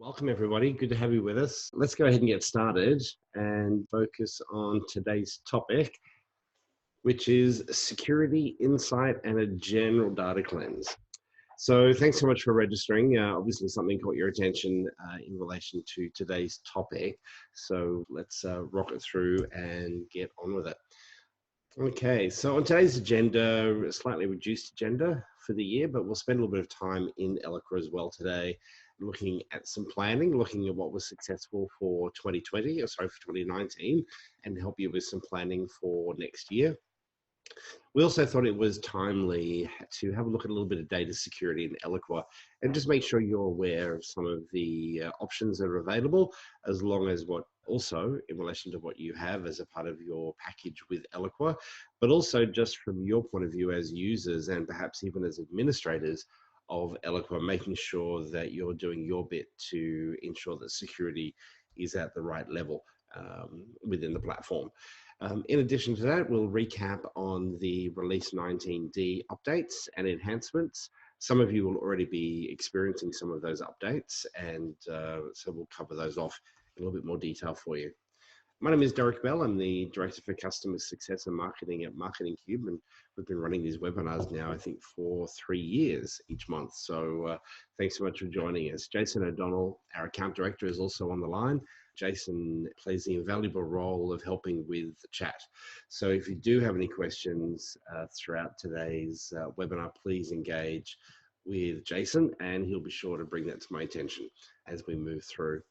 Welcome, everybody. Good to have you with us. Let's go ahead and get started and focus on today's topic, which is security, insight, and a general data cleanse. So thanks so much for registering. Obviously, something caught your attention in relation to today's topic. So let's rock it through and get on with it. Okay, so on today's agenda, a slightly reduced agenda for the year, but we'll spend a little bit of time in Eloqua as well today, looking at some planning, looking at what was successful for 2020, or sorry, for 2019, and help you with some planning for next year. We also thought it was timely to have a look at a little bit of data security in Eloqua and just make sure you're aware of some of the options that are available, as long as what also in relation to what you have as a part of your package with Eloqua, but also just from your point of view as users and perhaps even as administrators of Eloqua, making sure that you're doing your bit to ensure that security is at the right level within the platform. In addition to that, we'll recap on the Release 19D updates and enhancements. Some of you will already be experiencing some of those updates, and so we'll cover those off in a little bit more detail for you. My name is Derek Bell. I'm the Director for Customer Success and Marketing at Marketing Cube, and we've been running these webinars now, I think, for 3 years each month. So thanks so much for joining us. Jason O'Donnell, our Account Director, is also on the line. Jason plays the invaluable role of helping with the chat. So if you do have any questions throughout today's webinar, please engage with Jason, and he'll be sure to bring that to my attention as we move through.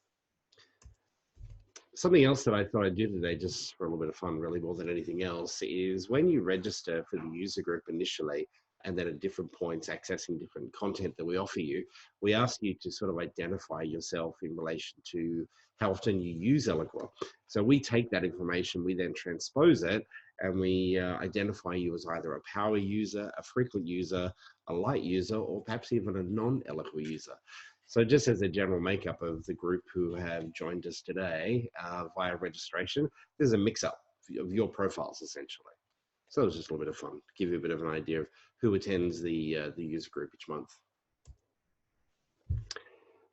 Something else that I thought I'd do today, just for a little bit of fun, really more than anything else, is when you register for the user group initially, and then at different points accessing different content that we offer you, we ask you to sort of identify yourself in relation to how often you use Eloqua. So we take that information, we then transpose it, and we identify you as either a power user, a frequent user, a light user, or perhaps even a non-Eloqua user. So just as a general makeup of the group who have joined us today via registration, there's a mix-up of your profiles, essentially. So it was just a little bit of fun, give you a bit of an idea of who attends the user group each month.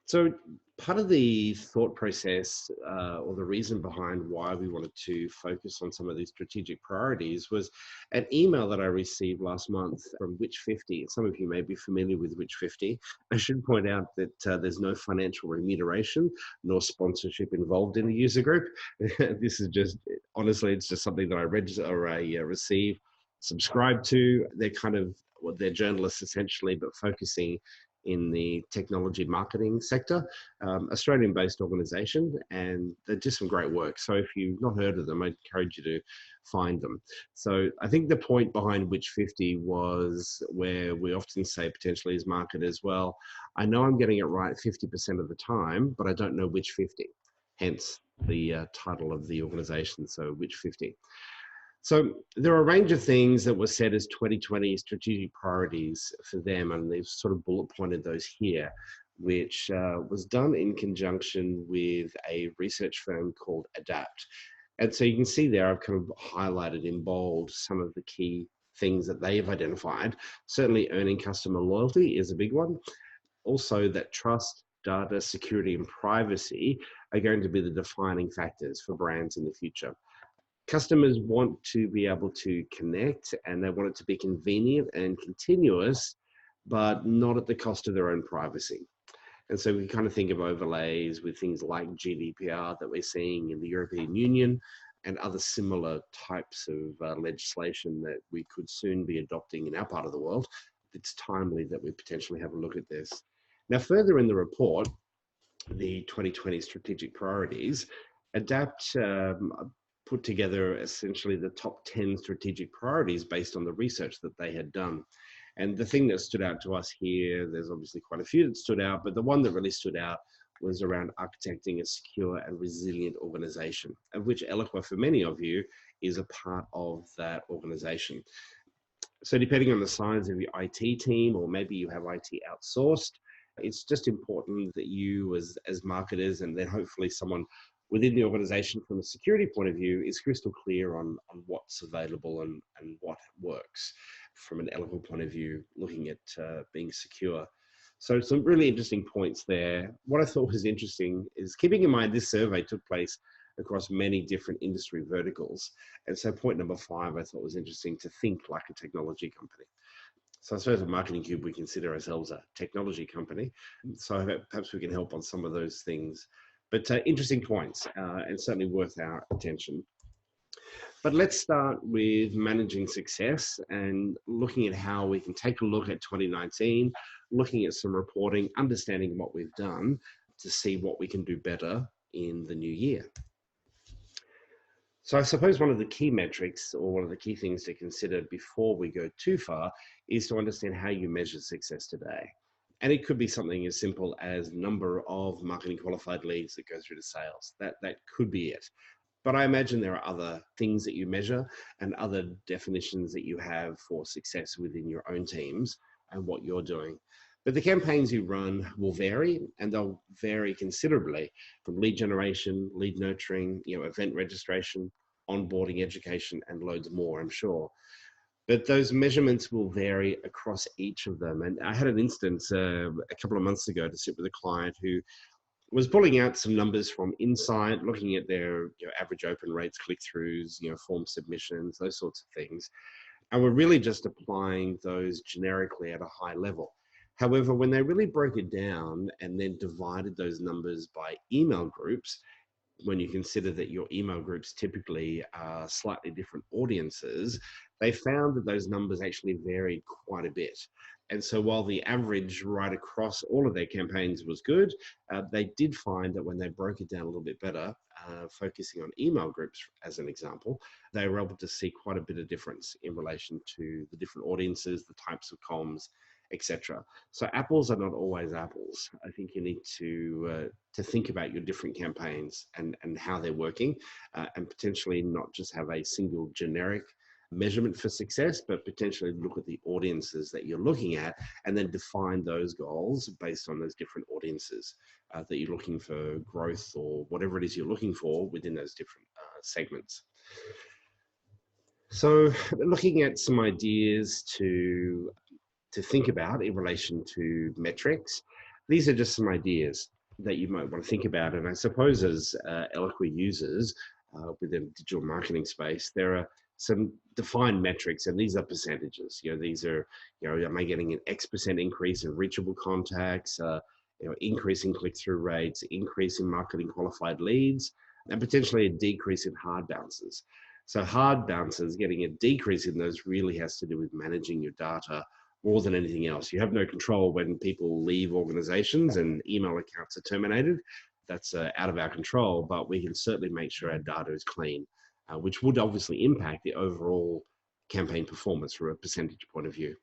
So part of the thought process or the reason behind why we wanted to focus on some of these strategic priorities was an email that I received last month from Which50. Some of you may be familiar with Which50. I should point out that there's no financial remuneration nor sponsorship involved in the user group. This is just, honestly, it's just something that I register or I receive, subscribe to. They're kind of, well, they're journalists essentially, but focusing in the technology marketing sector, Australian-based organisation, and they do some great work. So if you've not heard of them, I encourage you to find them. So I think the point behind Which50 was where we often say potentially as marketers, well, I know I'm getting it right 50% of the time, but I don't know which 50, hence the title of the organisation, so Which50. So there are a range of things that were set as 2020 strategic priorities for them, and they've sort of bullet pointed those here, which was done in conjunction with a research firm called Adapt. And so you can see there, I've kind of highlighted in bold some of the key things that they've identified. Certainly earning customer loyalty is a big one. Also that trust, data, security, and privacy are going to be the defining factors for brands in the future. Customers want to be able to connect, and they want it to be convenient and continuous, but not at the cost of their own privacy. And so we kind of think of overlays with things like GDPR that we're seeing in the European Union and other similar types of legislation that we could soon be adopting in our part of the world. It's timely that we potentially have a look at this. Now, further in the report, the 2020 strategic priorities, Adapt put together essentially the top 10 strategic priorities based on the research that they had done. And the thing that stood out to us here, there's obviously quite a few that stood out, but the one that really stood out was around architecting a secure and resilient organization, of which Eloqua, for many of you, is a part of that organization. So depending on the size of your IT team, or maybe you have IT outsourced, it's just important that you as marketers, and then hopefully someone within the organization from a security point of view, is crystal clear on what's available and what works from an Eloqua point of view, looking at being secure. So some really interesting points there. What I thought was interesting is keeping in mind this survey took place across many different industry verticals. And so point number 5, I thought was interesting, to think like a technology company. So I suppose at Marketing Cube, we consider ourselves a technology company. So perhaps we can help on some of those things. But interesting points and certainly worth our attention. But let's start with managing success and looking at how we can take a look at 2019, looking at some reporting, understanding what we've done to see what we can do better in the new year. So I suppose one of the key metrics, or one of the key things to consider before we go too far, is to understand how you measure success today. And it could be something as simple as number of marketing qualified leads that go through to sales. That could be it. But I imagine there are other things that you measure and other definitions that you have for success within your own teams and what you're doing. But the campaigns you run will vary, and they'll vary considerably from lead generation, lead nurturing, event registration, onboarding, education, and loads more, I'm sure. But those measurements will vary across each of them. And I had an instance a couple of months ago to sit with a client who was pulling out some numbers from Insight, looking at their average open rates, click-throughs, form submissions, those sorts of things. And we're really just applying those generically at a high level. However, when they really broke it down and then divided those numbers by email groups, when you consider that your email groups typically are slightly different audiences, they found that those numbers actually varied quite a bit. And so while the average right across all of their campaigns was good, they did find that when they broke it down a little bit better, focusing on email groups as an example, they were able to see quite a bit of difference in relation to the different audiences, the types of comms, etc. So apples are not always apples. I think you need to think about your different campaigns and how they're working, and potentially not just have a single generic measurement for success, but potentially look at the audiences that you're looking at and then define those goals based on those different audiences that you're looking for growth or whatever it is you're looking for within those different segments. So looking at some ideas to think about in relation to metrics, these are just some ideas that you might want to think about. And I suppose as Eloqua users within the digital marketing space, there are some defined metrics, and these are percentages. These are, am I getting an X% increase in reachable contacts, increase in click-through rates, increase in marketing qualified leads, and potentially a decrease in hard bounces. So hard bounces, getting a decrease in those really has to do with managing your data more than anything else. You have no control when people leave organizations and email accounts are terminated. That's out of our control, but we can certainly make sure our data is clean, which would obviously impact the overall campaign performance from a percentage point of view.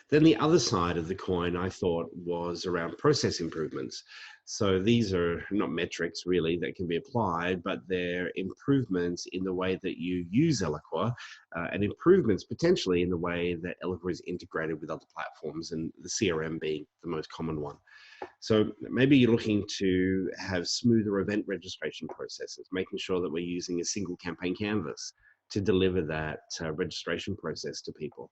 Then the other side of the coin, I thought, was around process improvements. So these are not metrics really that can be applied, but they're improvements in the way that you use Eloqua, and improvements potentially in the way that Eloqua is integrated with other platforms, and the CRM being the most common one. So maybe you're looking to have smoother event registration processes, making sure that we're using a single campaign canvas to deliver that registration process to people.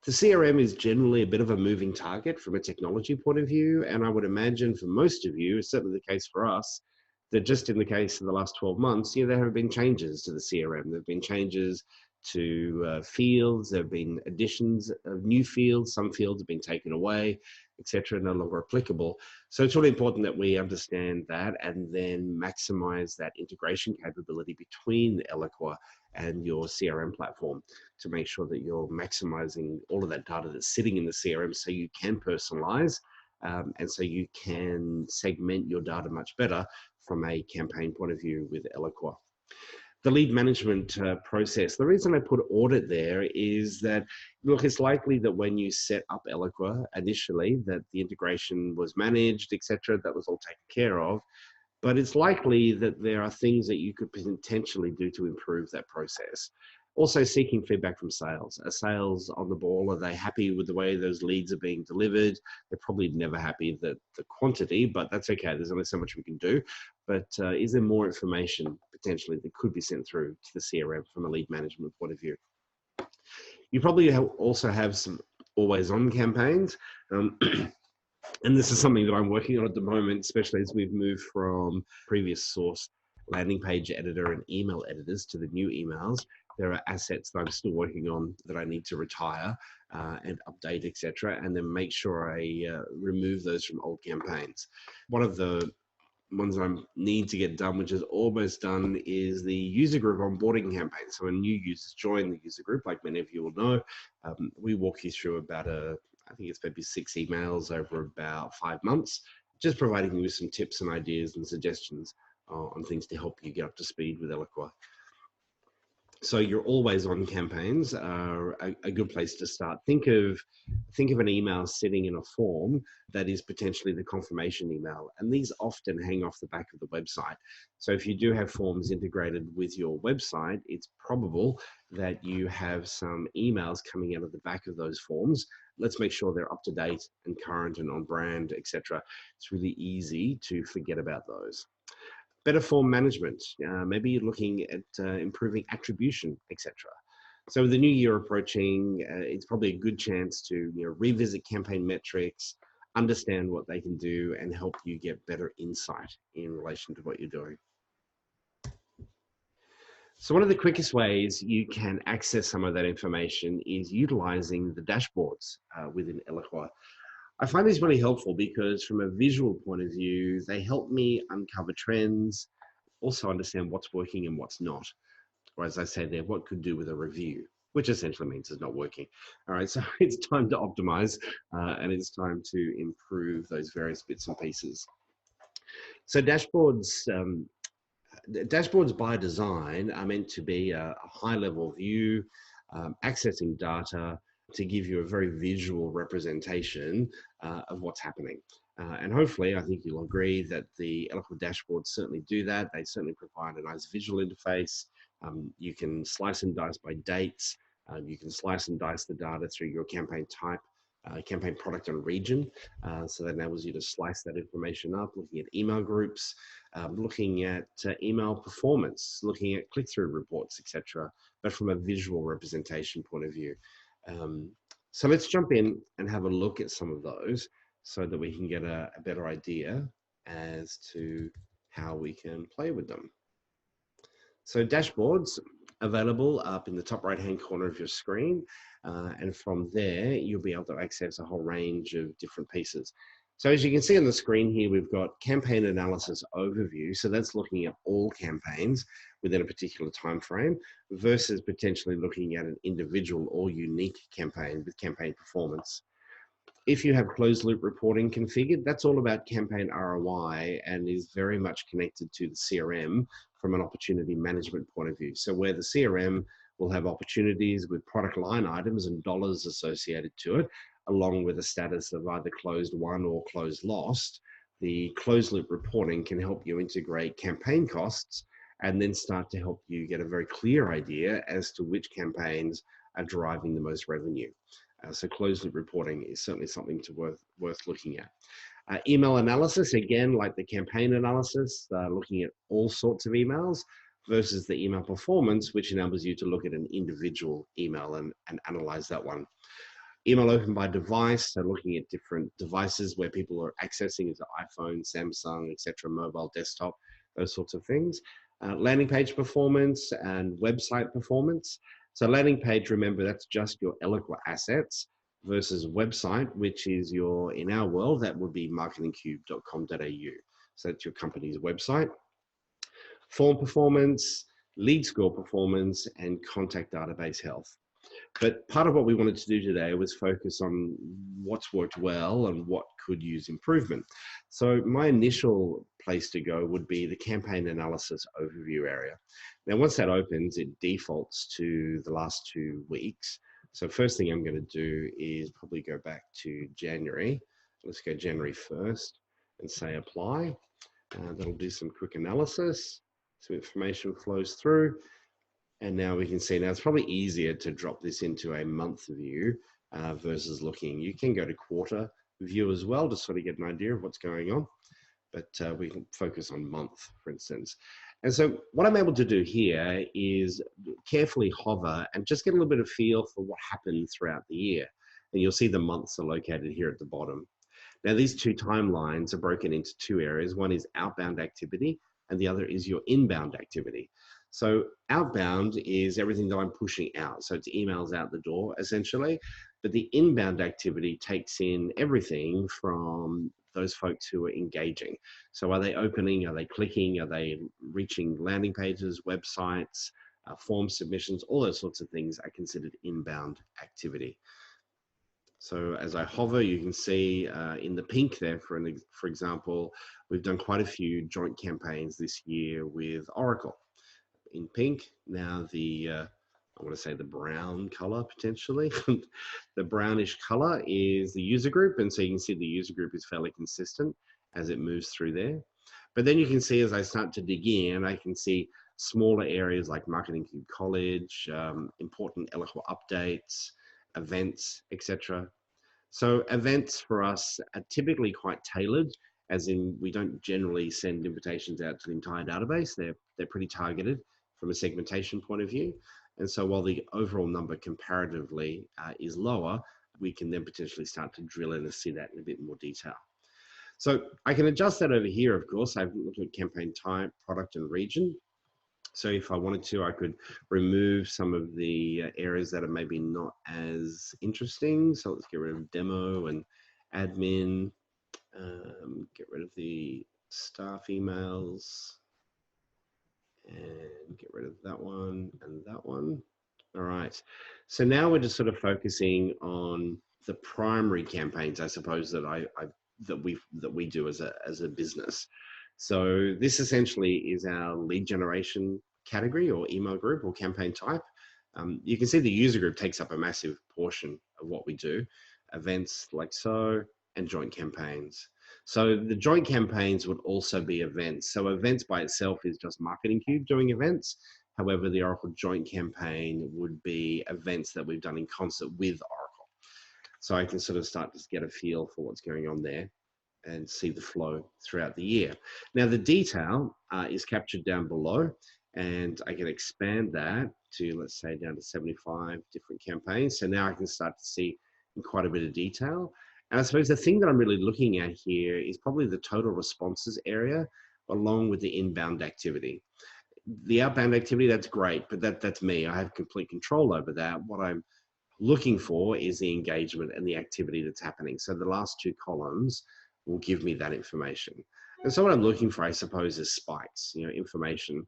The CRM is generally a bit of a moving target from a technology point of view, and I would imagine for most of you, it's certainly the case for us, that just in the case of the last 12 months, there have been changes to the CRM. There have been changes to fields, there have been additions of new fields, some fields have been taken away, etc., no longer applicable. So it's really important that we understand that and then maximize that integration capability between Eloqua and your CRM platform to make sure that you're maximizing all of that data that's sitting in the CRM so you can personalize and so you can segment your data much better from a campaign point of view with Eloqua. The lead management process, the reason I put audit there is that, look, it's likely that when you set up Eloqua initially, that the integration was managed, etc., that was all taken care of. But it's likely that there are things that you could potentially do to improve that process. Also seeking feedback from sales. Are sales on the ball? Are they happy with the way those leads are being delivered? They're probably never happy with the quantity, but that's okay. There's only so much we can do. But is there more information potentially that could be sent through to the CRM from a lead management point of view? You probably also have some always on campaigns. And this is something that I'm working on at the moment, especially as we've moved from previous source landing page editor and email editors to the new emails. There are assets that I'm still working on that I need to retire and update, etc., and then make sure I remove those from old campaigns. One of the ones I need to get done, which is almost done, is the user group onboarding campaign. So when new users join the user group, like many of you will know, we walk you through about I think it's maybe 6 emails over about 5 months, just providing you with some tips and ideas and suggestions on things to help you get up to speed with Eloqua. So your always on campaigns are a good place to start. Think of an email sitting in a form that is potentially the confirmation email. And these often hang off the back of the website. So if you do have forms integrated with your website, it's probable that you have some emails coming out of the back of those forms. Let's make sure they're up to date and current and on brand, etc. It's really easy to forget about those. Better form management. Maybe you're looking at improving attribution, etc. So with the new year approaching, it's probably a good chance to revisit campaign metrics, understand what they can do, and help you get better insight in relation to what you're doing. So one of the quickest ways you can access some of that information is utilizing the dashboards within Eloqua. I find these really helpful because from a visual point of view, they help me uncover trends, also understand what's working and what's not. Or as I say there, what could do with a review, which essentially means it's not working. All right, so it's time to optimize and it's time to improve those various bits and pieces. So dashboards by design are meant to be a high-level view, accessing data to give you a very visual representation of what's happening. And hopefully, I think you'll agree that the Eloqua dashboards certainly do that. They certainly provide a nice visual interface. You can slice and dice by dates. You can slice and dice the data through your campaign type, campaign product and region. So that enables you to slice that information up, looking at email groups, looking at email performance, looking at click-through reports, etc., but from a visual representation point of view. So let's jump in and have a look at some of those so that we can get a better idea as to how we can play with them. So dashboards available up in the top right-hand corner of your screen. And from there, you'll be able to access a whole range of different pieces. So as you can see on the screen here, we've got campaign analysis overview. So that's looking at all campaigns within a particular time frame versus potentially looking at an individual or unique campaign with campaign performance. If you have closed loop reporting configured, that's all about campaign ROI and is very much connected to the CRM from an opportunity management point of view. So where the CRM will have opportunities with product line items and dollars associated to it, along with a status of either closed won or closed lost, the closed loop reporting can help you integrate campaign costs and then start to help you get a very clear idea as to which campaigns are driving the most revenue. So closed loop reporting is certainly something worth looking at. Email analysis, again, like the campaign analysis, looking at all sorts of emails versus the email performance, which enables you to look at an individual email and analyze that one. Email open by device, so looking at different devices where people are accessing, is it iPhone, Samsung, etc., mobile, desktop, those sorts of things. Landing page performance and website performance. So landing page, remember, that's just your Eloqua assets versus website, which is your, in our world, that would be marketingcube.com.au. So that's your company's website. Form performance, lead score performance, and contact database health. But part of what we wanted to do today was focus on what's worked well and what could use improvement. So my initial place to go would be the campaign analysis overview area. Now, once that opens, it defaults to the last 2 weeks. So first thing I'm going to do is probably go back to January. Let's go January 1st and say apply. That'll do some quick analysis. Some information flows through. And now we can see, now it's probably easier to drop this into a month view versus looking. You can go to quarter view as well to sort of get an idea of what's going on, but we can focus on month, for instance. And so what I'm able to do here is carefully hover and just get a little bit of feel for what happened throughout the year. and you'll see the months are located here at the bottom. Now, these two timelines are broken into two areas. One is outbound activity, and the other is your inbound activity. So outbound is everything that I'm pushing out. So it's emails out the door, essentially. But the inbound activity takes in everything from those folks who are engaging. So are they opening? Are they clicking? Are they reaching landing pages, websites, form submissions? All those sorts of things are considered inbound activity. So as I hover, you can see in the pink there, for example, we've done quite a few joint campaigns this year with Oracle in pink. Now I want to say the brown color potentially. The brownish color is the user group. And so you can see the user group is fairly consistent as it moves through there. But then you can see as I start to dig in, I can see smaller areas like Marketing Cube College, important Eloqua updates, events, etc. So events for us are typically quite tailored, as in we don't generally send invitations out to the entire database. They're pretty targeted from a segmentation point of view. And so while the overall number comparatively is lower, we can then potentially start to drill in and see that in a bit more detail. So I can adjust that over here, of course. I've looked at campaign type, product, and region. So if I wanted to, I could remove some of the areas that are maybe not as interesting. So let's get rid of demo and admin, get rid of the staff emails, and get rid of that one and that one. All right. So now we're just sort of focusing on the primary campaigns, I suppose, that we do as a business. So this essentially is our lead generation category or email group or campaign type. You can see the user group takes up a massive portion of what we do, events like so, and joint campaigns. So the joint campaigns would also be events. So events by itself is just Marketing Cube doing events. However, the Oracle joint campaign would be events that we've done in concert with Oracle. So I can sort of start to get a feel for what's going on there and see the flow throughout the year. Now the detail is captured down below, and I can expand that to, let's say, down to 75 different campaigns. So now I can start to see in quite a bit of detail. And I suppose the thing that I'm really looking at here is probably the total responses area along with the inbound activity. The outbound activity, that's great, but that's me. I have complete control over that. What I'm looking for is the engagement and the activity that's happening. So the last two columns will give me that information. And so what I'm looking for, I suppose, is spikes, information.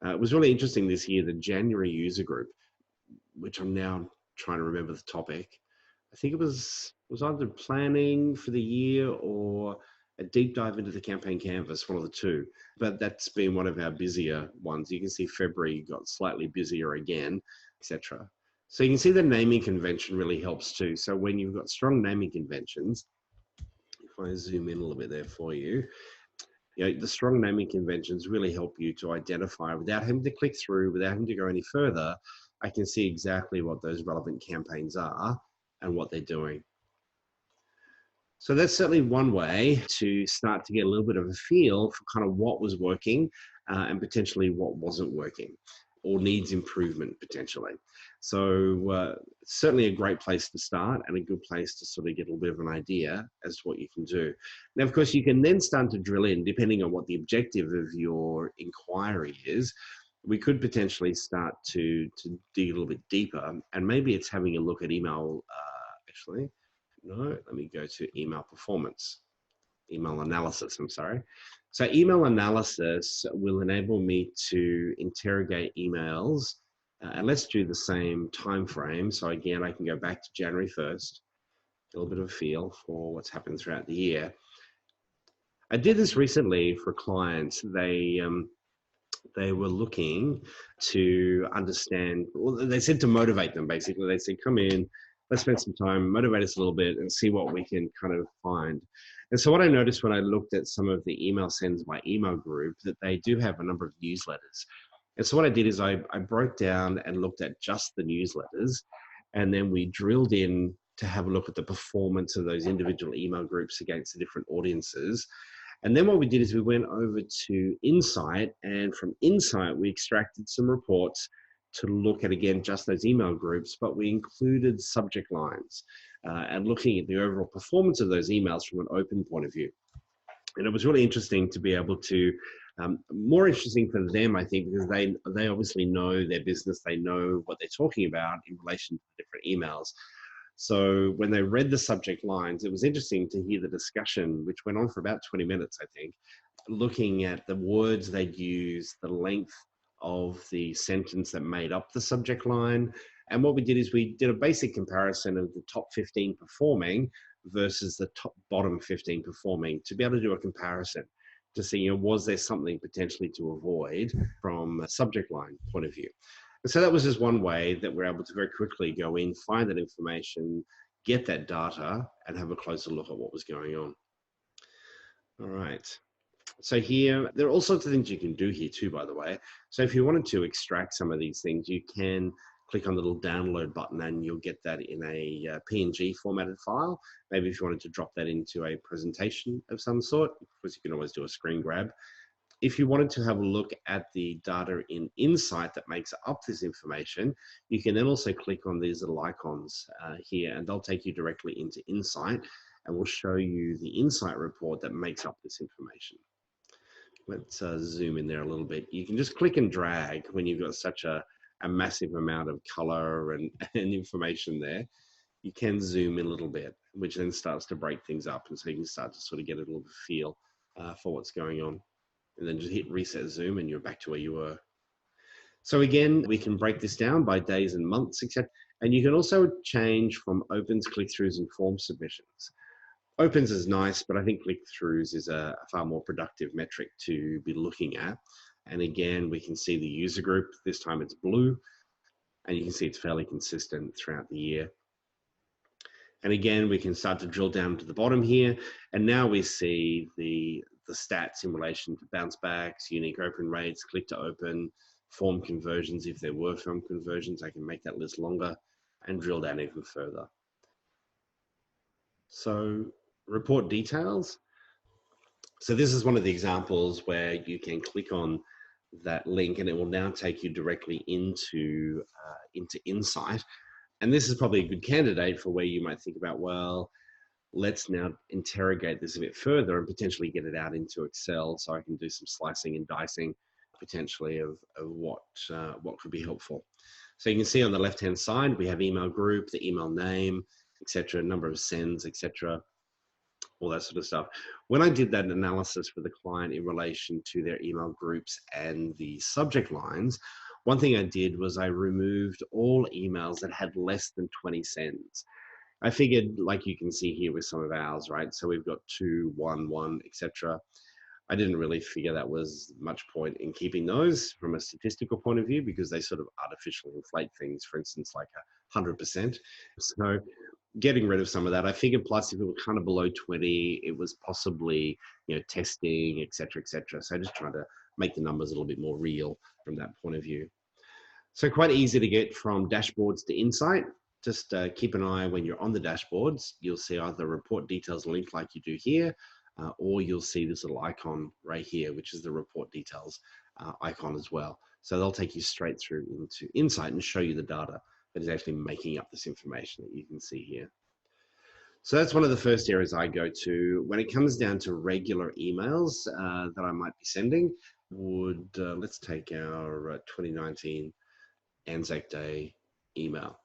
It was really interesting this year, the January user group, which I'm now trying to remember the topic. I think it was either planning for the year or a deep dive into the campaign canvas, one of the two. But that's been one of our busier ones. You can see February got slightly busier again, etc. So you can see the naming convention really helps too. So when you've got strong naming conventions, if I zoom in a little bit there for you, the strong naming conventions really help you to identify without having to click through, without having to go any further. I can see exactly what those relevant campaigns are and what they're doing. So that's certainly one way to start to get a little bit of a feel for kind of what was working and potentially what wasn't working or needs improvement potentially. So certainly a great place to start and a good place to sort of get a little bit of an idea as to what you can do. Now, of course, you can then start to drill in depending on what the objective of your inquiry is. We could potentially start to dig a little bit deeper, and maybe it's having a look at email, let me go to email performance, email analysis, I'm sorry. So email analysis will enable me to interrogate emails, and let's do the same time frame. So again, I can go back to January 1st, get a little bit of a feel for what's happened throughout the year. I did this recently for clients. They were looking to understand, well, they said to motivate them, basically. They said, come in, let's spend some time, motivate us a little bit and see what we can kind of find. And so what I noticed when I looked at some of the email sends by email group, that they do have a number of newsletters. And so what I did is I broke down and looked at just the newsletters, and then we drilled in to have a look at the performance of those individual email groups against the different audiences. And then what we did is we went over to Insight, and from Insight, we extracted some reports to look at, again, just those email groups, but we included subject lines. and looking at the overall performance of those emails from an open point of view. And it was really interesting to be able to, more interesting for them, I think, because they obviously know their business, they know what they're talking about in relation to different emails. So when they read the subject lines, it was interesting to hear the discussion, which went on for about 20 minutes, I think, looking at the words they'd use, the length of the sentence that made up the subject line. And what we did is we did a basic comparison of the top 15 performing versus the bottom 15 performing to be able to do a comparison to see, was there something potentially to avoid from a subject line point of view. And so that was just one way that we're able to very quickly go in, find that information, get that data, and have a closer look at what was going on. All right. So here, there are all sorts of things you can do here too, by the way. So if you wanted to extract some of these things, you can click on the little download button and you'll get that in a PNG formatted file. Maybe if you wanted to drop that into a presentation of some sort, of course, you can always do a screen grab. If you wanted to have a look at the data in Insight that makes up this information, you can then also click on these little icons here, and they'll take you directly into Insight, and will show you the Insight report that makes up this information. Let's zoom in there a little bit. You can just click and drag when you've got such a massive amount of color and information there. You can zoom in a little bit, which then starts to break things up, and so you can start to sort of get a little feel for what's going on. And then just hit reset zoom and you're back to where you were. So again, we can break this down by days and months, etc. And you can also change from opens, click-throughs, and form submissions. Opens is nice, but I think click-throughs is a far more productive metric to be looking at. And again, we can see the user group. This time it's blue, and you can see it's fairly consistent throughout the year. And again, we can start to drill down to the bottom here. And now we see the stats in relation to bounce backs, unique open rates, click to open, form conversions. If there were form conversions, I can make that list longer and drill down even further. So report details. So this is one of the examples where you can click on that link and it will now take you directly into Insight. And this is probably a good candidate for where you might think about, well, let's now interrogate this a bit further and potentially get it out into Excel so I can do some slicing and dicing potentially of what could be helpful. So you can see on the left-hand side, we have email group, the email name, etc., number of sends, etc., all that sort of stuff. When I did that analysis for the client in relation to their email groups and the subject lines, one thing I did was I removed all emails that had less than 20 sends. I figured, like you can see here with some of ours, right? So we've got 2, 1, 1, etc. I didn't really figure that was much point in keeping those from a statistical point of view because they sort of artificially inflate things, for instance, like 100%. So getting rid of some of that, I figured plus if it was kind of below 20, it was possibly, testing, etc., etc. So I just tried to make the numbers a little bit more real from that point of view. So quite easy to get from dashboards to Insight. Just keep an eye when you're on the dashboards. You'll see either report details link like you do here, or you'll see this little icon right here, which is the report details icon as well. So they'll take you straight through into Insight and show you the data that is actually making up this information that you can see here. So that's one of the first areas I go to. When it comes down to regular emails that I might be sending, let's take our 2019 Anzac Day email.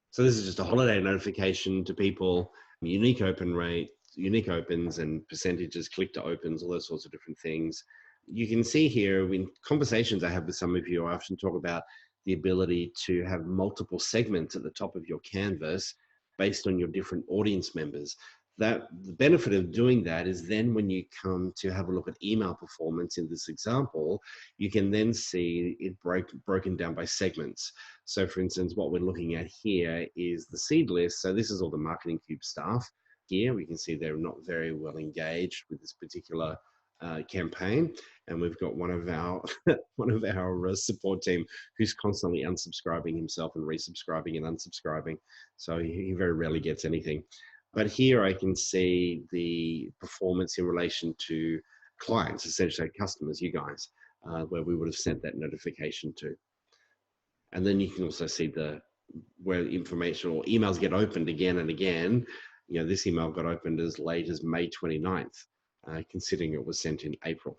So this is just a holiday notification to people, unique open rate, unique opens and percentages, click to opens, all those sorts of different things. You can see here in conversations I have with some of you, I often talk about the ability to have multiple segments at the top of your canvas based on your different audience members. The benefit of doing that is then when you come to have a look at email performance in this example, you can then see it broken down by segments. So for instance, what we're looking at here is the seed list. So this is all the Marketing Cube staff. Here we can see they're not very well engaged with this particular campaign, and we've got one of our support team who's constantly unsubscribing himself and resubscribing and unsubscribing. So he very rarely gets anything. But here I can see the performance in relation to clients, essentially customers, you guys, where we would have sent that notification to. And then you can also see the where information or emails get opened again and again. This email got opened as late as May 29th, considering it was sent in April.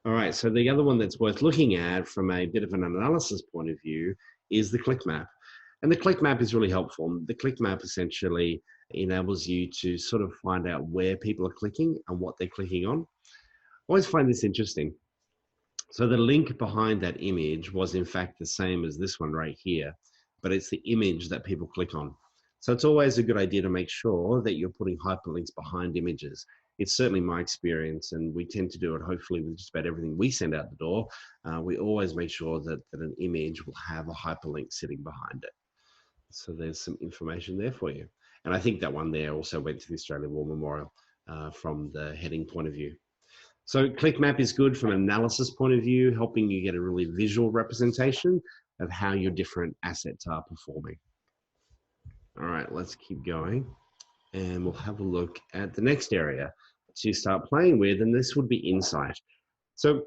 All right, so the other one that's worth looking at from a bit of an analysis point of view is the click map. And the click map is really helpful. The click map essentially enables you to sort of find out where people are clicking and what they're clicking on. I always find this interesting. So the link behind that image was in fact the same as this one right here, but it's the image that people click on. So it's always a good idea to make sure that you're putting hyperlinks behind images. It's certainly my experience, and we tend to do it hopefully with just about everything we send out the door. We always make sure that an image will have a hyperlink sitting behind it. So there's some information there for you. And I think that one there also went to the Australian War Memorial from the heading point of view. So click map is good from an analysis point of view, helping you get a really visual representation of how your different assets are performing. All right, let's keep going. And we'll have a look at the next area to start playing with, and this would be Insight. So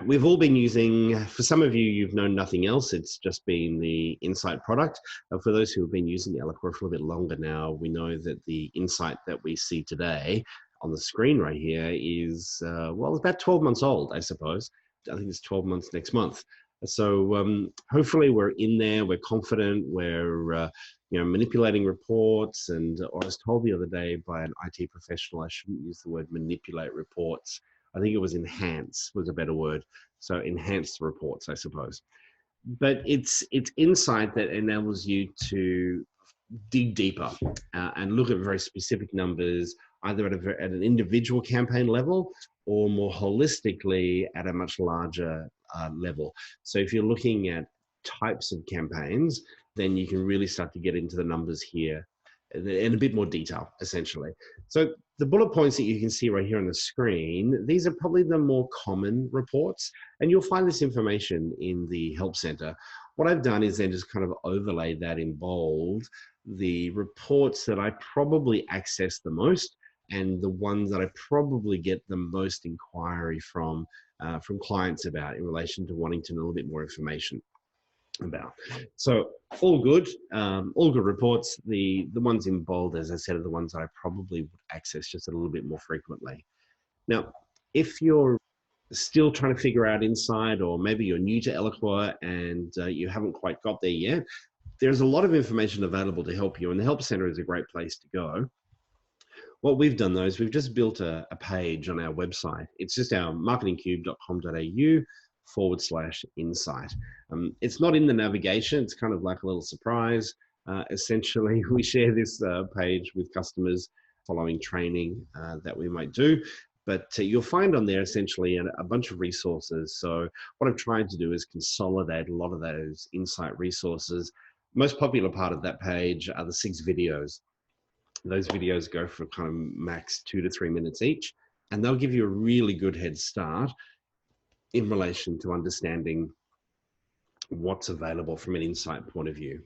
we've all been using, for some of you, you've known nothing else. It's just been the Insight product. For those who have been using Eloqua for a little bit longer now, we know that the Insight that we see today on the screen right here is, well, it's about 12 months old, I suppose. I think it's 12 months next month. So hopefully we're in there, we're confident, we're manipulating reports. And I was told the other day by an IT professional, I shouldn't use the word manipulate reports. I think it was enhance was a better word. So enhance the reports, I suppose. But it's Insight that enables you to dig deeper and look at very specific numbers, either at an individual campaign level or more holistically at a much larger level. So if you're looking at types of campaigns, then you can really start to get into the numbers here in a bit more detail, essentially. So the bullet points that you can see right here on the screen, these are probably the more common reports, and you'll find this information in the Help Center. What I've done is then just kind of overlay that in bold, the reports that I probably access the most and the ones that I probably get the most inquiry from clients about in relation to wanting to know a little bit more information about. So all good reports. The ones in bold, as I said, are the ones that I probably would access just a little bit more frequently. Now, if you're still trying to figure out Insight, or maybe you're new to Eloqua and you haven't quite got there yet, there's a lot of information available to help you, and the Help Center is a great place to go. What we've done though is we've just built a page on our website. It's just our marketingcube.com.au/insight. It's not in the navigation. It's kind of like a little surprise. Essentially, we share this page with customers following training that we might do. But you'll find on there essentially a bunch of resources. So what I've tried to do is consolidate a lot of those Insight resources. Most popular part of that page are the 6 videos. Those videos go for kind of max 2 to 3 minutes each, and they'll give you a really good head start in relation to understanding what's available from an Insight point of view.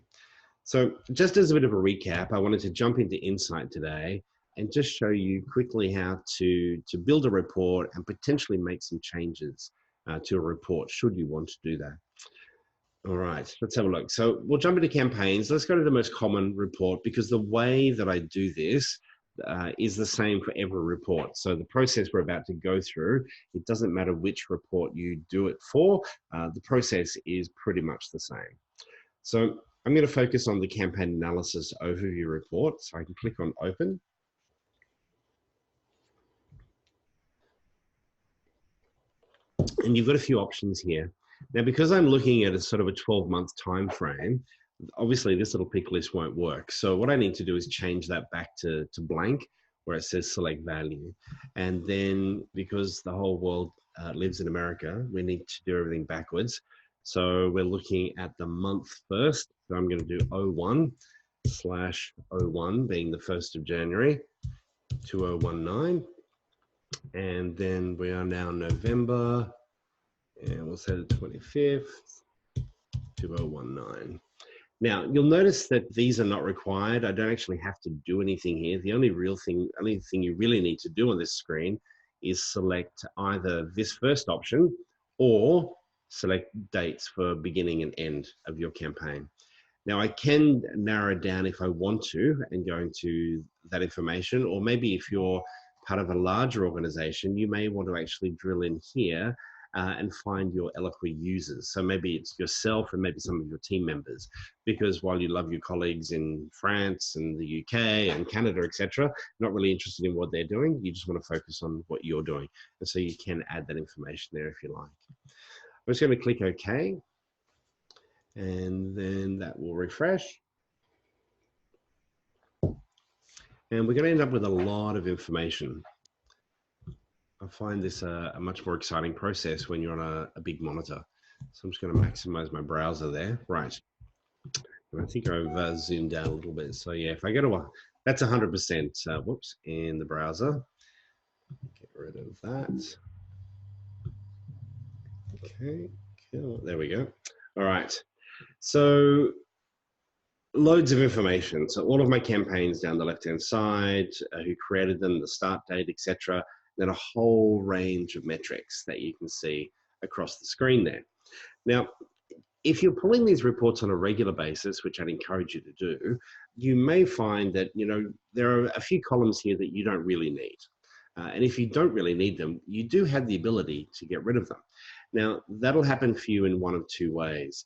So just as a bit of a recap, I wanted to jump into Insight today and just show you quickly how to build a report and potentially make some changes to a report should you want to do that. All right, let's have a look. So we'll jump into campaigns. Let's go to the most common report, because the way that I do this is the same for every report. So the process we're about to go through, it doesn't matter which report you do it for, the process is pretty much the same. So I'm going to focus on the campaign analysis overview report. So I can click on open. And you've got a few options here. Now, because I'm looking at a sort of a 12-month time frame, obviously this little pick list won't work. So what I need to do is change that back to blank, where it says select value. And then because the whole world lives in America, we need to do everything backwards. So we're looking at the month first. So I'm going to do 01/01 being the 1st of January 2019. And then we are now November, and we'll say the 25th, 2019. Now, you'll notice that these are not required. I don't actually have to do anything here. The only thing you really need to do on this screen is select either this first option or select dates for beginning and end of your campaign. Now I can narrow it down if I want to and go into that information, or maybe if you're part of a larger organization, you may want to actually drill in here and find your Eloqua users. So maybe it's yourself and maybe some of your team members, because while you love your colleagues in France and the UK and Canada, etc., not really interested in what they're doing. You just want to focus on what you're doing. And so you can add that information there if you like. I'm just going to click OK, and then that will refresh. And we're going to end up with a lot of information. I find this a much more exciting process when you're on a big monitor. So I'm just going to maximize my browser there. Right. And I think I've zoomed down a little bit. So yeah, if I go to that's 100%, whoops, in the browser. Get rid of that. Okay, cool. There we go. All right. So loads of information. So all of my campaigns down the left-hand side, who created them, the start date, etc. Then a whole range of metrics that you can see across the screen there. Now, if you're pulling these reports on a regular basis, which I'd encourage you to do, you may find that, there are a few columns here that you don't really need. And if you don't really need them, you do have the ability to get rid of them. Now, that'll happen for you in one of two ways.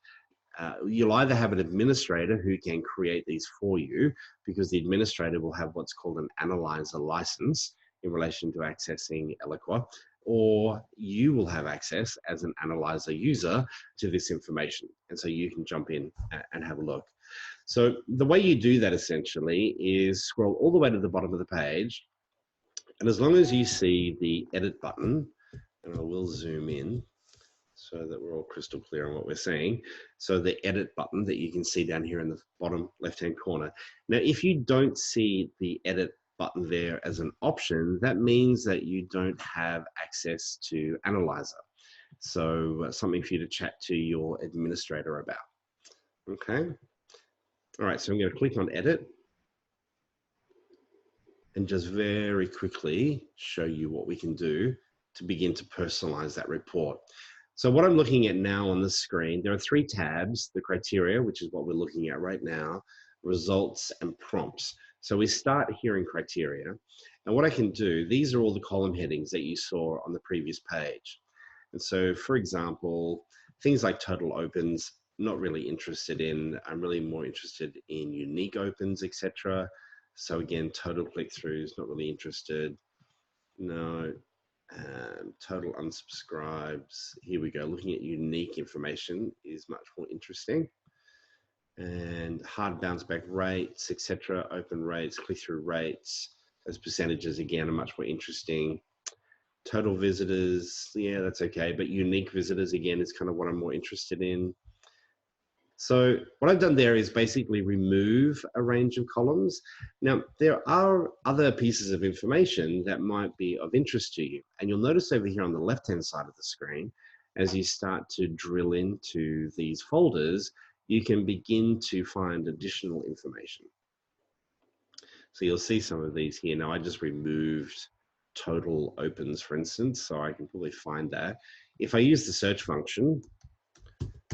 You'll either have an administrator who can create these for you, because the administrator will have what's called an analyzer license in relation to accessing Eloqua, or you will have access as an analyzer user to this information. And so you can jump in and have a look. So the way you do that essentially is scroll all the way to the bottom of the page. And as long as you see the edit button, and I will zoom in so that we're all crystal clear on what we're seeing. So the edit button that you can see down here in the bottom left-hand corner. Now, if you don't see the edit button there as an option, that means that you don't have access to Analyzer. So something for you to chat to your administrator about. Okay. All right, so I'm going to click on edit and just very quickly show you what we can do to begin to personalize that report. So what I'm looking at now on the screen, there are three tabs: the criteria, which is what we're looking at right now, results, and prompts. So we start here in criteria. And what I can do, these are all the column headings that you saw on the previous page. And so, for example, things like total opens, not really interested in. I'm really more interested in unique opens, etc. So again, total click-throughs, not really interested. No. Total unsubscribes. Here we go. Looking at unique information is much more interesting. And hard bounce back rates, etc. Open rates, click-through rates, those percentages again are much more interesting. Total visitors, yeah, that's okay. But unique visitors again is kind of what I'm more interested in. So what I've done there is basically remove a range of columns. Now, there are other pieces of information that might be of interest to you. And you'll notice over here on the left-hand side of the screen, as you start to drill into these folders, you can begin to find additional information. So you'll see some of these here. Now, I just removed total opens, for instance, so I can probably find that. If I use the search function,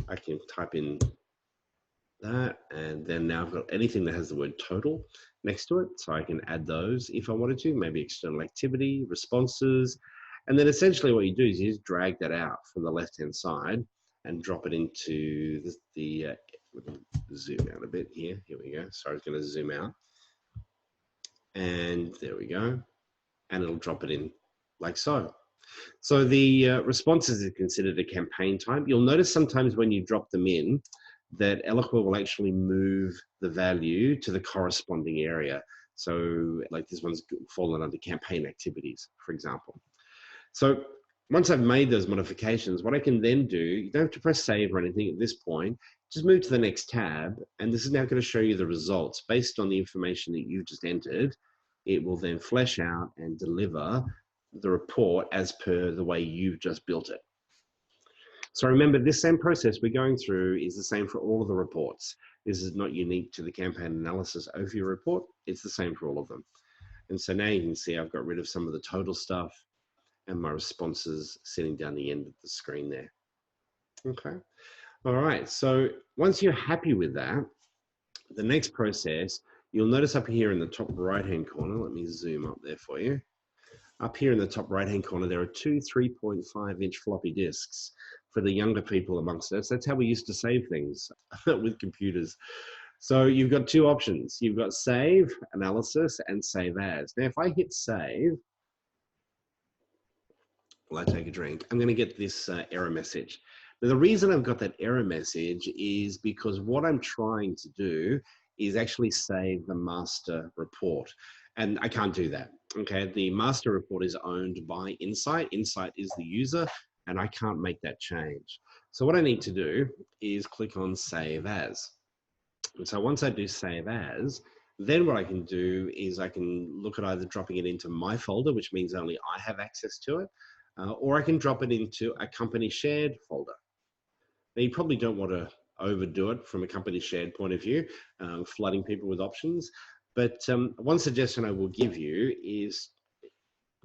I can type in that, and then now I've got anything that has the word total next to it, so I can add those if I wanted to, maybe external activity, responses, and then essentially what you do is you just drag that out from the left-hand side and drop it into let me zoom out a bit here. Here we go. So I was going to zoom out, and there we go, and it'll drop it in like so. So the responses is considered a campaign type. You'll notice sometimes when you drop them in, that Eloqua will actually move the value to the corresponding area. So like this one's fallen under campaign activities, for example. So once I've made those modifications, what I can then do, you don't have to press save or anything at this point, just move to the next tab. And this is now going to show you the results based on the information that you've just entered. It will then flesh out and deliver the report as per the way you've just built it. So remember, this same process we're going through is the same for all of the reports. This is not unique to the campaign analysis overview report. It's the same for all of them. And so now you can see I've got rid of some of the total stuff and my responses sitting down the end of the screen there. Okay. All right. So once you're happy with that, The next process, you'll notice up here in the top right-hand corner, let me zoom up there for you. Up here in the top right-hand corner, there are two 3.5-inch floppy disks for the younger people amongst us. That's how we used to save things with computers. So you've got two options. You've got save, analysis, and save as. Now, if I hit save, while I take a drink, I'm going to get this error message. Now, the reason I've got that error message is because what I'm trying to do is actually save the master report. And I can't do that. Okay, the master report is owned by Insight. Insight is the user, and I can't make that change. So what I need to do is click on Save As. And so once I do Save As, then what I can do is I can look at either dropping it into my folder, which means only I have access to it, or I can drop it into a company shared folder. Now, you probably don't want to overdo it from a company shared point of view, flooding people with options. But one suggestion I will give you is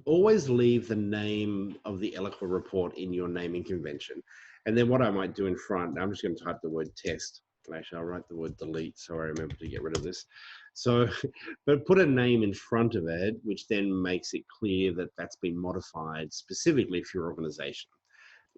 always leave the name of the Eloqua report in your naming convention. And then what I might do in front, I'm just going to type the word test. Actually, I'll write the word delete so I remember to get rid of this. So, but put a name in front of it, which then makes it clear that that's been modified specifically for your organization.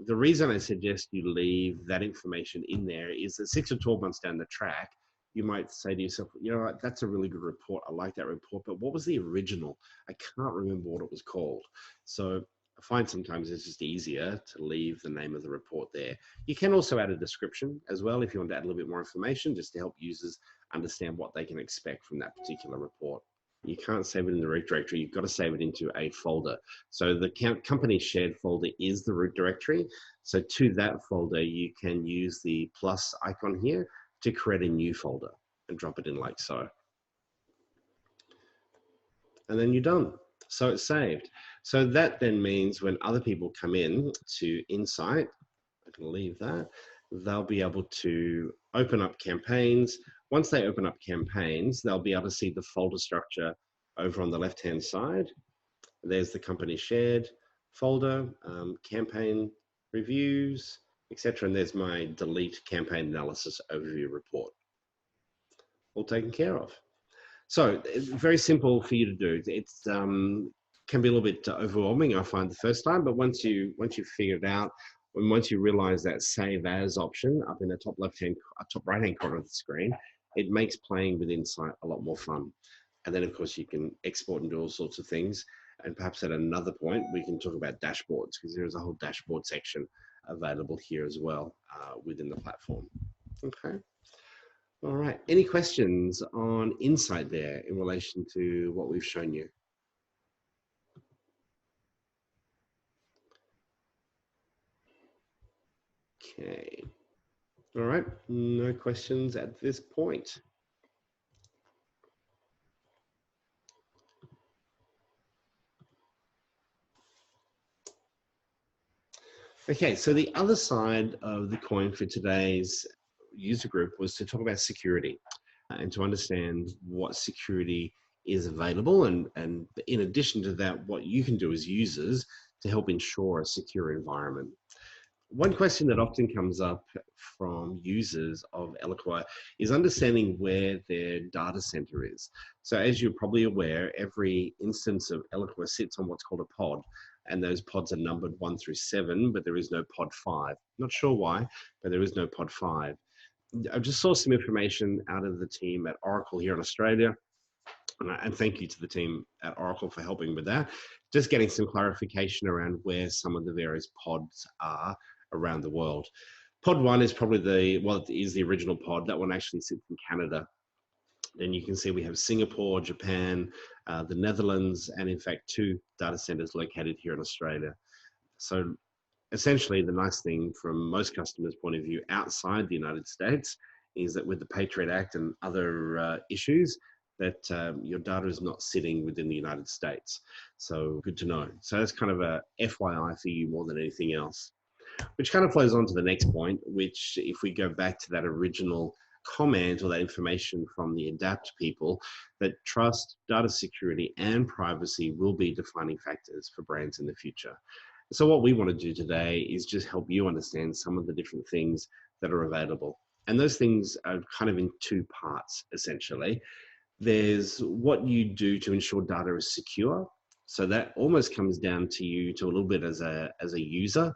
The reason I suggest you leave that information in there is that 6 or 12 months down the track, you might say to yourself, you know what, that's a really good report. I like that report, but what was the original? I can't remember what it was called. So I find sometimes it's just easier to leave the name of the report there. You can also add a description as well if you want to add a little bit more information just to help users understand what they can expect from that particular report. You can't save it in the root directory. You've got to save it into a folder. So the company shared folder is the root directory. So to that folder, you can use the plus icon here to create a new folder and drop it in like so. And then you're done. So it's saved. So that then means when other people come in to Insight, I can leave that, they'll be able to open up campaigns. Once they open up campaigns, they'll be able to see the folder structure over on the left-hand side. There's the company shared folder, campaign reviews, etc. And there's my delete campaign analysis overview report. All taken care of. So it's very simple for you to do. It's can be a little bit overwhelming, I find, the first time, but once you figure it out, and once you realize that save as option up in the top top right hand corner of the screen, it makes playing with Insight a lot more fun. And then of course you can export and do all sorts of things. And perhaps at another point we can talk about dashboards, because there is a whole dashboard section available here as well within the platform. Okay. All right. Any questions on Insight there in relation to what we've shown you? Okay. All right. No questions at this point. Okay. So the other side of the coin for today's user group was to talk about security and to understand what security is available. And in addition to that, what you can do as users to help ensure a secure environment. One question that often comes up from users of Eloqua is understanding where their data center is. So as you're probably aware, every instance of Eloqua sits on what's called a pod, and those pods are numbered 1 through 7, but there is no pod 5. Not sure why, but there is no pod 5. I just saw some information out of the team at Oracle here in Australia, and thank you to the team at Oracle for helping with that. Just getting some clarification around where some of the various pods are around the world. Pod 1 is probably the original pod. That one actually sits in Canada. Then you can see we have Singapore, Japan, the Netherlands, and in fact 2 data centers located here in Australia. So essentially the nice thing from most customers' point of view outside the United States is that with the Patriot Act and other issues, that your data is not sitting within the United States. So good to know. So that's kind of a FYI for you more than anything else, which kind of flows on to the next point, which if we go back to that original comment or that information from the ADAPT people, that trust, data security, and privacy will be defining factors for brands in the future. So what we want to do today is just help you understand some of the different things that are available. And those things are kind of in two parts, essentially. There's what you do to ensure data is secure. So that almost comes down to you to a little bit as a user,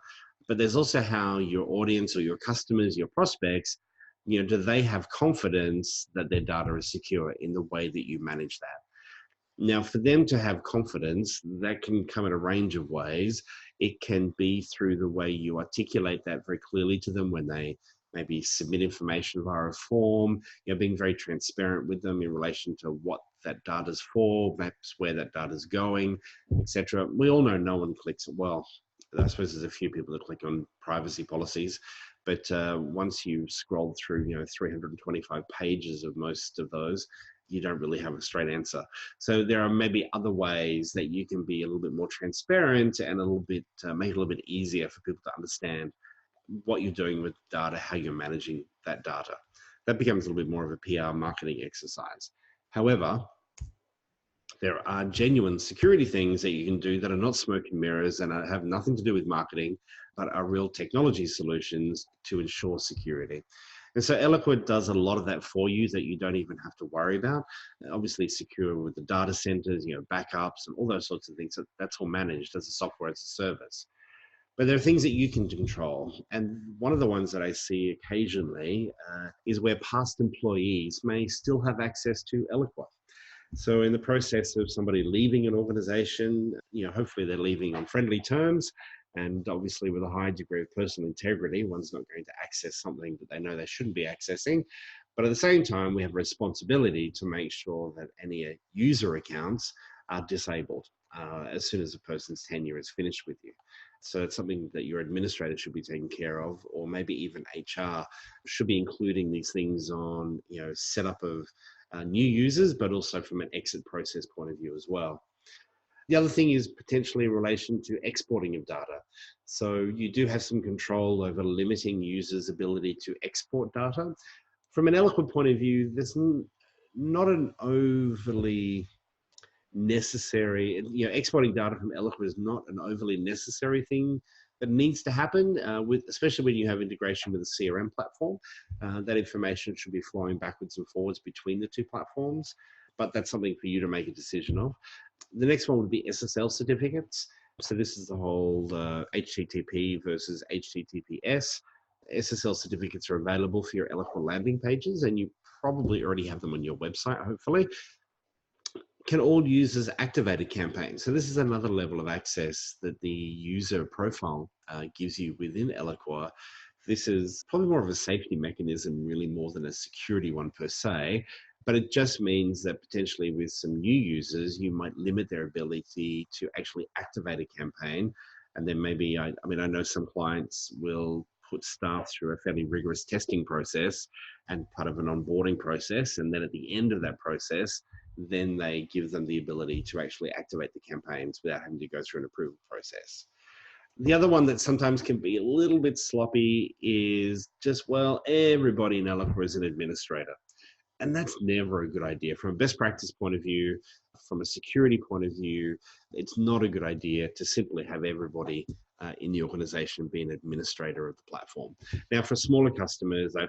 but there's also how your audience or your customers, your prospects, do they have confidence that their data is secure in the way that you manage that? Now, for them to have confidence, that can come in a range of ways. It can be through the way you articulate that very clearly to them when they maybe submit information via a form, being very transparent with them in relation to what that data's for, perhaps where that data's going, etc. We all know no one clicks, well, I suppose there's a few people that click on privacy policies, but once you scroll through, 325 pages of most of those, you don't really have a straight answer. So there are maybe other ways that you can be a little bit more transparent and a little bit, make it a little bit easier for people to understand what you're doing with data, how you're managing that data. That becomes a little bit more of a PR marketing exercise. However, there are genuine security things that you can do that are not smoke and mirrors and have nothing to do with marketing, but are real technology solutions to ensure security. And so Eloqua does a lot of that for you that you don't even have to worry about. Obviously secure with the data centers, backups and all those sorts of things. So that's all managed as a software as a service. But there are things that you can control. And one of the ones that I see occasionally is where past employees may still have access to Eloqua. So in the process of somebody leaving an organization, hopefully they're leaving on friendly terms. And obviously with a high degree of personal integrity, one's not going to access something that they know they shouldn't be accessing. But at the same time, we have a responsibility to make sure that any user accounts are disabled as soon as a person's tenure is finished with you. So it's something that your administrator should be taking care of, or maybe even HR should be including these things on, setup of new users, but also from an exit process point of view as well. The other thing is potentially in relation to exporting of data. So you do have some control over limiting users' ability to export data. From an Eloqua point of view, there's not an overly necessary, exporting data from Eloqua is not an overly necessary thing that needs to happen, especially when you have integration with a CRM platform. That information should be flowing backwards and forwards between the two platforms, but that's something for you to make a decision of. The next one would be SSL certificates. So this is the whole HTTP versus HTTPS. SSL certificates are available for your Eloqua landing pages, and you probably already have them on your website, hopefully. Can all users activate a campaign? So this is another level of access that the user profile gives you within Eloqua. This is probably more of a safety mechanism, really more than a security one per se, but it just means that potentially with some new users, you might limit their ability to actually activate a campaign. And then maybe, I know some clients will put staff through a fairly rigorous testing process and part of an onboarding process. And then at the end of that process, then they give them the ability to actually activate the campaigns without having to go through an approval process. The other one that sometimes can be a little bit sloppy is just, everybody in Eloqua is an administrator. And that's never a good idea. From a best practice point of view, from a security point of view, it's not a good idea to simply have everybody in the organization be an administrator of the platform. Now, for smaller customers, I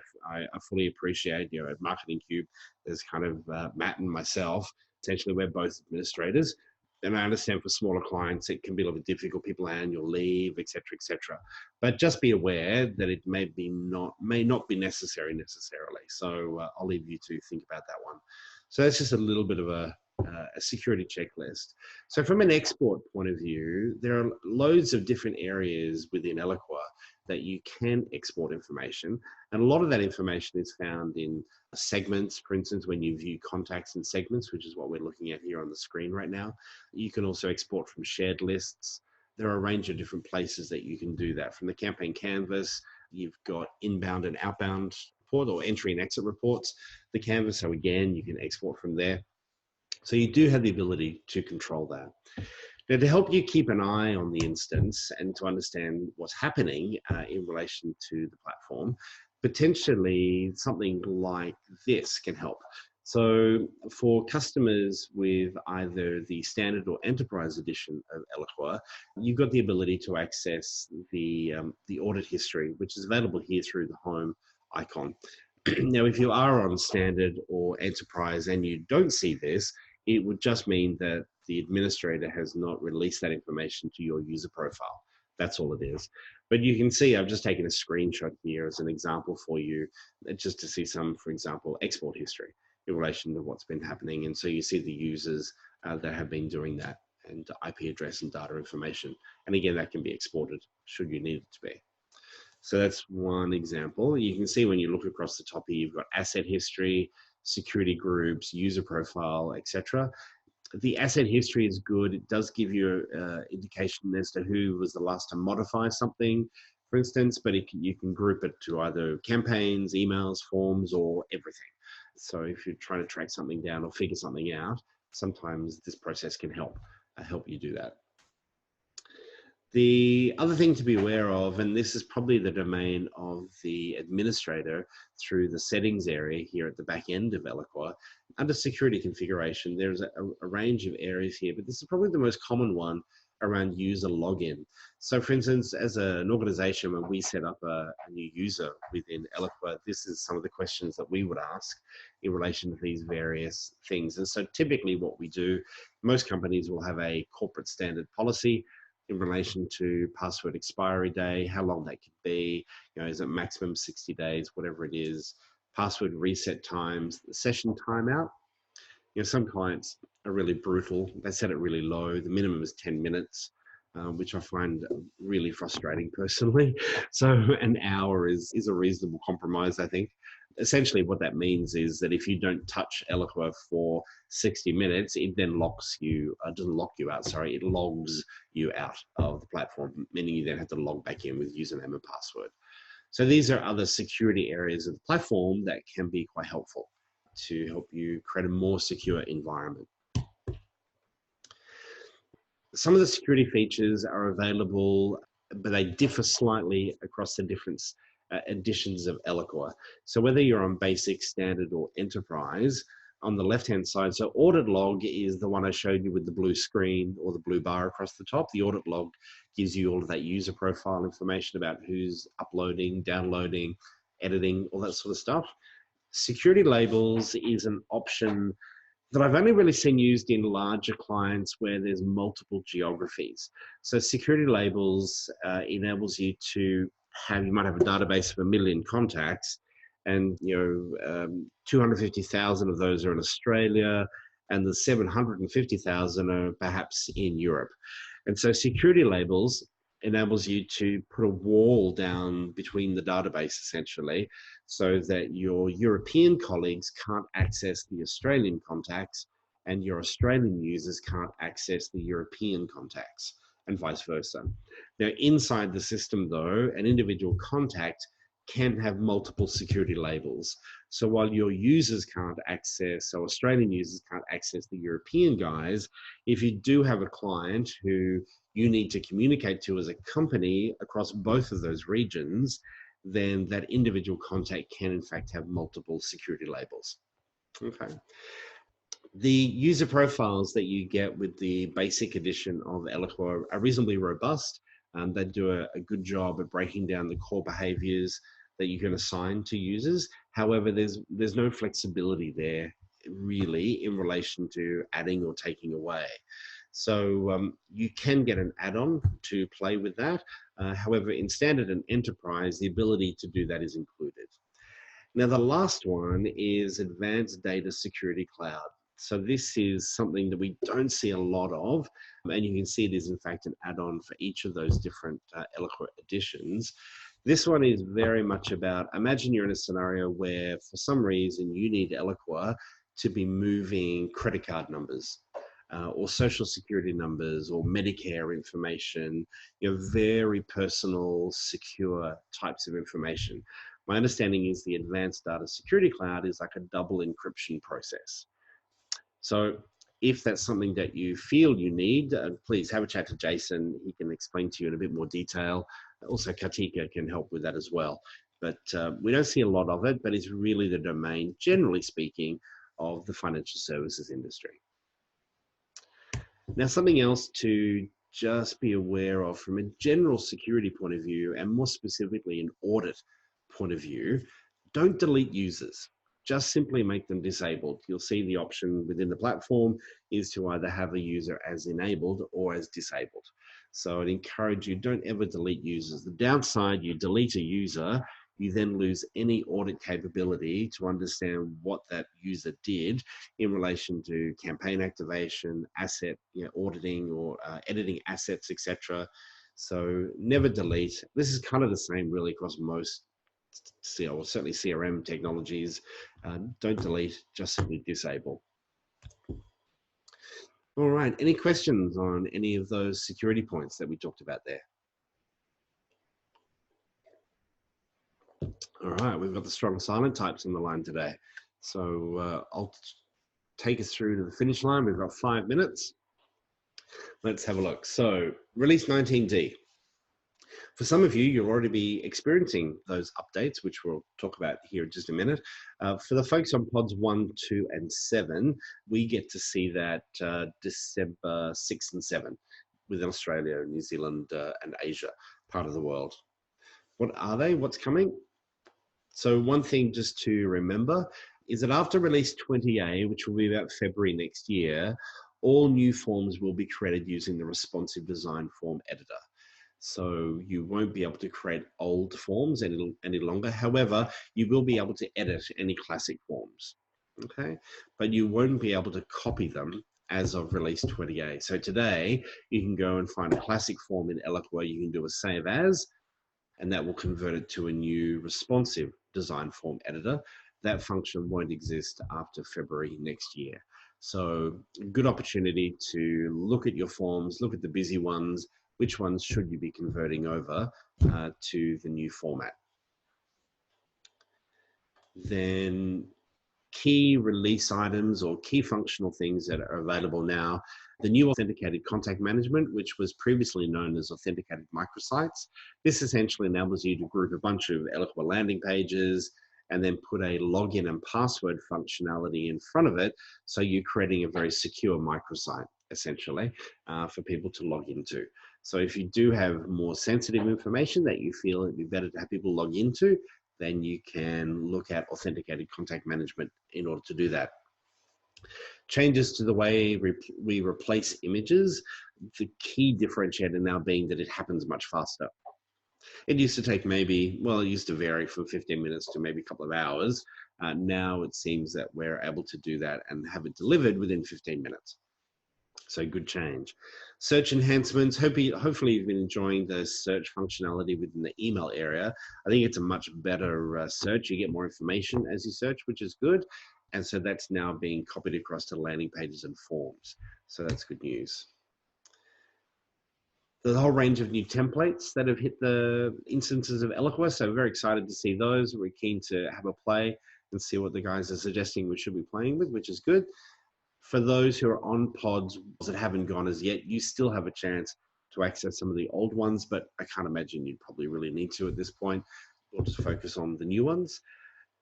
fully appreciate, at Marketing Cube, there's kind of Matt and myself. Essentially, we're both administrators. And I understand for smaller clients, it can be a little bit difficult. People on annual leave, et cetera, et cetera. But just be aware that it may not be necessary necessarily. So I'll leave you to think about that one. So that's just a little bit of a security checklist. So from an export point of view, there are loads of different areas within Eloqua that you can export information. And a lot of that information is found in segments. For instance, when you view contacts and segments, which is what we're looking at here on the screen right now, you can also export from shared lists. There are a range of different places that you can do that. From the campaign canvas, you've got inbound and outbound report or entry and exit reports. The canvas, so again, you can export from there. So you do have the ability to control that. Now, to help you keep an eye on the instance and to understand what's happening in relation to the platform, potentially something like this can help. So for customers with either the standard or enterprise edition of Eloqua, you've got the ability to access the audit history, which is available here through the home icon. Now, if you are on standard or enterprise and you don't see this, it would just mean that the administrator has not released that information to your user profile. That's all it is. But you can see I've just taken a screenshot here as an example for you, just to see some, for example, export history in relation to what's been happening. And so you see the users that have been doing that, and IP address and data information. And again, that can be exported should you need it to be. So that's one example. You can see when you look across the top here, you've got asset history, security groups, user profile, etc. The asset history is good. It does give you an indication as to who was the last to modify something, for instance, but you can group it to either campaigns, emails, forms, or everything. So if you're trying to track something down or figure something out, sometimes this process can help you do that. The other thing to be aware of, and this is probably the domain of the administrator through the settings area here at the back end of Eloqua, under security configuration, there's a range of areas here, but this is probably the most common one around user login. So for instance, as an organization, when we set up a new user within Eloqua, this is some of the questions that we would ask in relation to these various things. And so typically what we do, most companies will have a corporate standard policy in relation to password expiry day, how long that could be, is it maximum 60 days, whatever it is, password reset times, the session timeout. Some clients are really brutal. They set it really low. The minimum is 10 minutes, which I find really frustrating personally. So an hour is a reasonable compromise, I think. Essentially what that means is that if you don't touch Eloqua for 60 minutes, it then locks you, doesn't lock you out, sorry, it logs you out of the platform, meaning you then have to log back in with username and password. So these are other security areas of the platform that can be quite helpful to help you create a more secure environment. Some of the security features are available, but they differ slightly across the different editions of Eloqua. So whether you're on basic, standard, or enterprise, on the left-hand side, so audit log is the one I showed you with the blue screen or the blue bar across the top. The audit log gives you all of that user profile information about who's uploading, downloading, editing, all that sort of stuff. Security labels is an option that I've only really seen used in larger clients where there's multiple geographies. So security labels enables you to you might have a database of 1 million contacts, and 250,000 of those are in Australia, and the 750,000 are perhaps in Europe. And so security labels enables you to put a wall down between the database, essentially, so that your European colleagues can't access the Australian contacts and your Australian users can't access the European contacts, and vice versa. Now, inside the system, though, an individual contact can have multiple security labels. So while your users can't access, so Australian users can't access the European guys, if you do have a client who you need to communicate to as a company across both of those regions, then that individual contact can in fact have multiple security labels. Okay. The user profiles that you get with the basic edition of Eloqua are reasonably robust. They do a good job at breaking down the core behaviors that you can assign to users. However, there's no flexibility there really in relation to adding or taking away. So you can get an add-on to play with that. However, in standard and enterprise, the ability to do that is included. Now, the last one is Advanced Data Security Cloud. So this is something that we don't see a lot of, and you can see it is in fact an add-on for each of those different Eloqua editions. This one is very much about, imagine you're in a scenario where for some reason you need Eloqua to be moving credit card numbers or social security numbers or Medicare information, very personal, secure types of information. My understanding is the Advanced Data Security Cloud is like a double encryption process. So if that's something that you feel you need, please have a chat to Jason. He can explain to you in a bit more detail. Also, Kartika can help with that as well. But we don't see a lot of it, but it's really the domain, generally speaking, of the financial services industry. Now, something else to just be aware of from a general security point of view, and more specifically an audit point of view, don't delete users. Just simply make them disabled. You'll see the option within the platform is to either have a user as enabled or as disabled. So I'd encourage you, don't ever delete users. The downside, you delete a user, you then lose any audit capability to understand what that user did in relation to campaign activation, asset auditing, or editing assets, etc. So never delete. This is kind of the same really across most certainly CRM technologies. Don't delete, just simply disable. All right, any questions on any of those security points that we talked about there? All right, we've got the strong silent types on the line today. So I'll take us through to the finish line. We've got 5 minutes. Let's have a look. So release 19D. For some of you, you'll already be experiencing those updates, which we'll talk about here in just a minute. For the folks on pods 1, 2, and 7, we get to see that December 6 and 7 within Australia, New Zealand, and Asia, part of the world. What are they? What's coming? So one thing just to remember is that after release 20A, which will be about February next year, all new forms will be created using the responsive design form editor. So you won't be able to create old forms any longer. However, you will be able to edit any classic forms, okay? But you won't be able to copy them as of release 20A. So today, you can go and find a classic form in Eloqua. You can do a save as, and that will convert it to a new responsive design form editor. That function won't exist after February next year. So good opportunity to look at your forms, look at the busy ones, which ones should you be converting over to the new format. Then key release items or key functional things that are available now. The new authenticated contact management, which was previously known as authenticated microsites. This essentially enables you to group a bunch of Eloqua landing pages and then put a login and password functionality in front of it. So you're creating a very secure microsite, essentially, for people to log into. So if you do have more sensitive information that you feel it'd be better to have people log into, then you can look at authenticated contact management in order to do that. Changes to the way we replace images. The key differentiator now being that it happens much faster. It used to take maybe, well, it used to vary from 15 minutes to maybe a couple of hours. Now it seems that we're able to do that and have it delivered within 15 minutes. So good change. Search enhancements. Hopefully you've been enjoying the search functionality within the email area. I think it's a much better search. You get more information as you search, which is good. And so that's now being copied across to landing pages and forms. So that's good news. There's a whole range of new templates that have hit the instances of Eloqua. So very excited to see those. We're keen to have a play and see what the guys are suggesting we should be playing with, which is good. For those who are on pods that haven't gone as yet, you still have a chance to access some of the old ones, but I can't imagine you'd probably really need to at this point. We'll just focus on the new ones.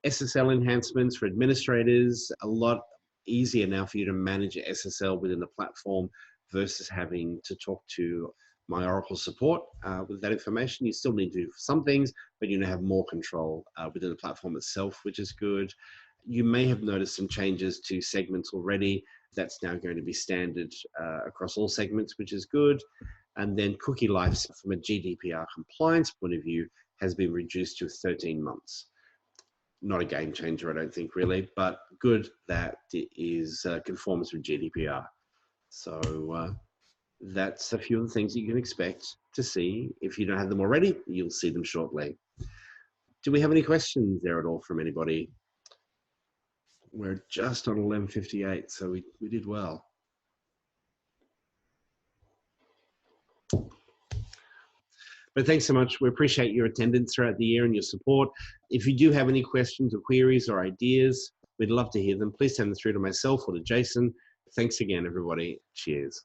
SSL enhancements for administrators, a lot easier now for you to manage your SSL within the platform versus having to talk to my Oracle support with that information. You still need to do some things, but you now have more control within the platform itself, which is good. You may have noticed some changes to segments already. That's now going to be standard across all segments, which is good. And then cookie life from a GDPR compliance point of view has been reduced to 13 months. Not a game changer, I don't think, really, but good that it is conforms with GDPR. So that's a few of the things that you can expect to see. If you don't have them already, you'll see them shortly. Do we have any questions there at all from anybody? We're just on 11:58, so we did well. But thanks so much. We appreciate your attendance throughout the year and your support. If you do have any questions or queries or ideas, we'd love to hear them. Please send them through to myself or to Jason. Thanks again, everybody. Cheers.